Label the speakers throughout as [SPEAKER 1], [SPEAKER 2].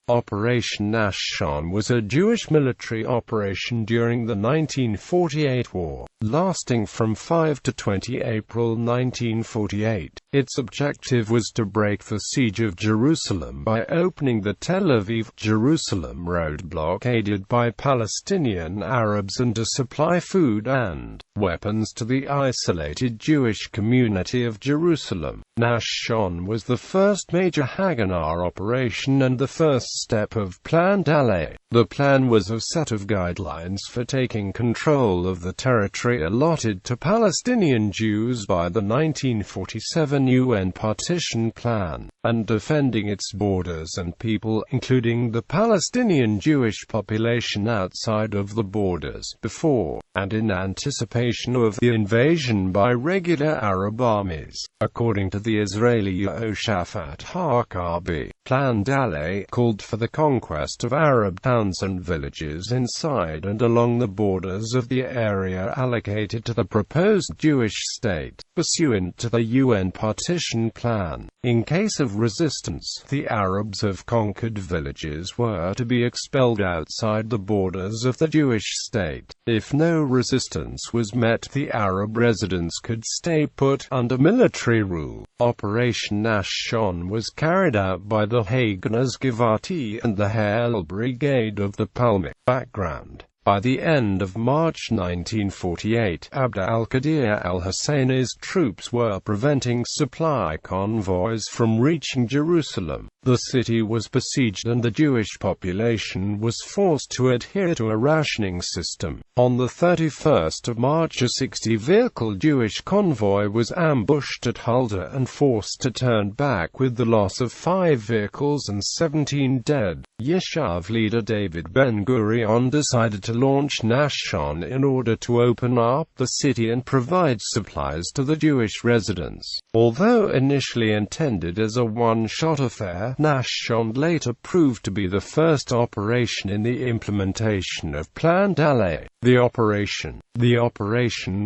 [SPEAKER 1] Operation.Nachshon was a Jewish military operation during the 1948 war, lasting from 5 to 20 April 1948. Its objective was to break the siege of Jerusalem by opening the Tel-Aviv-Jerusalem road blockaded by Palestinian Arabs and to supply food and weapons to the isolated Jewish community of Jerusalem. Nachshon was the first major Haganah operation and the first step of Plan Dalet. The plan was a set of guidelines for taking control of the territory allotted to Palestinian Jews by the 1947 UN Partition Plan, and defending its borders and people, including the Palestinian Jewish population outside of the borders, before and in anticipation of the invasion by regular Arab armies. According to the Israeli Yehoshafat Harkabi, Plan Dalet called for the conquest of Arab towns and villages inside and along the borders of the area allocated to the proposed Jewish state, pursuant to the UN Partition Plan. In case of resistance, the Arabs of conquered villages were to be expelled outside the borders of the Jewish state. If no resistance was met, the Arab residents could stay put under military rule. Operation.Nachshon was carried out by the Haganah's Givati and the Hale Brigade of the Palmik. Background: by the end of March 1948, Abd al-Qadir al-Husseini's troops were preventing supply convoys from reaching Jerusalem. The city was besieged and the Jewish population was forced to adhere to a rationing system. On the 31st of March, a 60-vehicle Jewish convoy was ambushed at Huldah and forced to turn back with the loss of 5 vehicles and 17 dead. Yeshiva leader David Ben-Gurion decided to launch Nachshon in order to open up the city and provide supplies to the Jewish residents. Although initially intended as a one-shot affair, Nachshon later proved to be the first operation in the implementation of Plan Dalet. The operation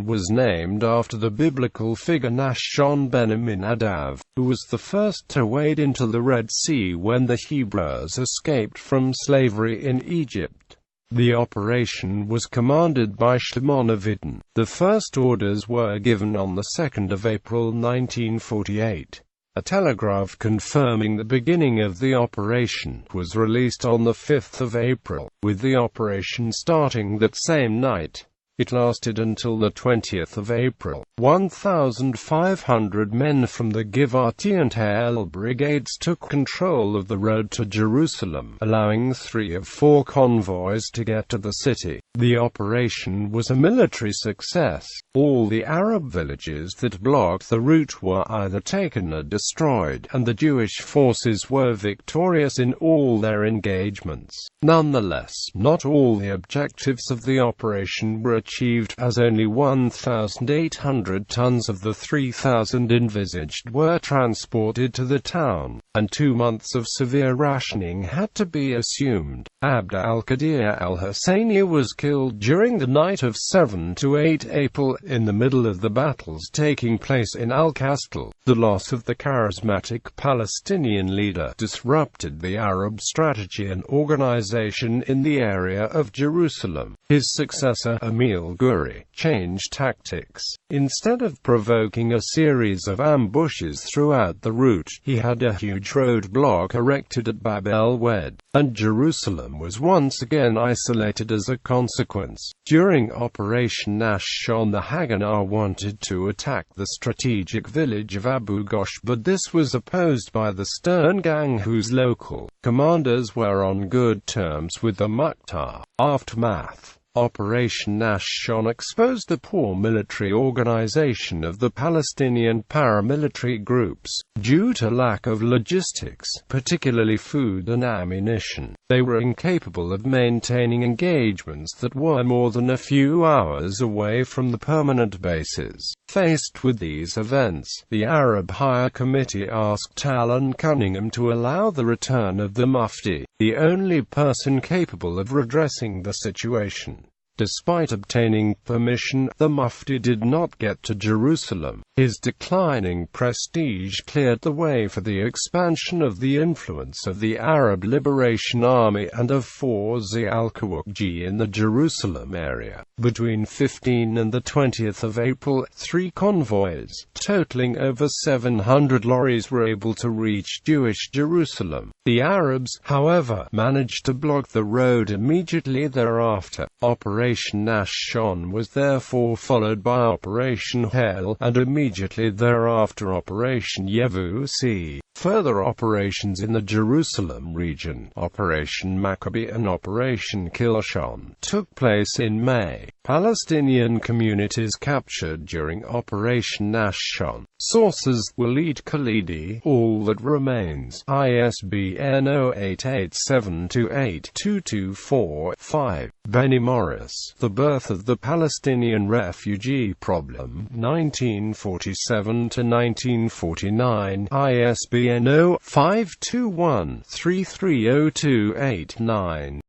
[SPEAKER 1] was named after the biblical figure Nachshon ben Amminadav, who was the first to wade into the Red Sea when the Hebrews escaped from slavery in Egypt. The operation was commanded by Shimon Avidin. The first orders were given on the 2nd of April 1948. A telegraph confirming the beginning of the operation was released on the 5th of April, with the operation starting that same night. It lasted until the 20th of April. 1,500 men from the Givati and Hale brigades took control of the road to Jerusalem, allowing 3 of 4 convoys to get to the city. The operation was a military success. All the Arab villages that blocked the route were either taken or destroyed, and the Jewish forces were victorious in all their engagements. Nonetheless, not all the objectives of the operation were achieved, as only 1,800 tons of the 3,000 envisaged were transported to the town, and 2 months of severe rationing had to be assumed. Abd al-Qadir al-Husseini was killed during the night of 7 to 8 April in the middle of the battles taking place in Al-Kastal. The loss of the charismatic Palestinian leader disrupted the Arab strategy and organization in the area of Jerusalem. His successor, Emil Guri, changed tactics. Instead of provoking a series of ambushes throughout the route, he had a huge roadblock erected at Bab el-Wed, and Jerusalem was once again isolated as a consequence. During Operation.Nachshon, the Haganah wanted to attack the strategic village of Abu Ghosh, but this was opposed by the Stern Gang, whose local commanders were on good terms with the Mukhtar. Aftermath: Operation.Nachshon exposed the poor military organization of the Palestinian paramilitary groups. Due to lack of logistics, particularly food and ammunition, they were incapable of maintaining engagements that were more than a few hours away from the permanent bases. Faced with these events, the Arab Higher Committee asked Alan Cunningham to allow the return of the Mufti, the only person capable of redressing the situation. Despite obtaining permission, the Mufti did not get to Jerusalem. His declining prestige cleared the way for the expansion of the influence of the Arab Liberation Army and of Fawzi al-Qawqji in the Jerusalem area. Between 15 and the 20th of April, 3 convoys, totaling over 700 lorries, were able to reach Jewish Jerusalem. The Arabs, however, managed to block the road immediately thereafter. Operation.Nachshon was therefore followed by Operation Hail, and immediately thereafter Operation Yevusi. Further operations in the Jerusalem region, Operation Maccabi and Operation Killshon, took place in May. Palestinian communities captured during Operation.Nachshon. Sources: Walid Khalidi, All That Remains, ISBN 0887282245. Benny Morris, The Birth of the Palestinian Refugee Problem, 1947–1949, ISBN 0521330289.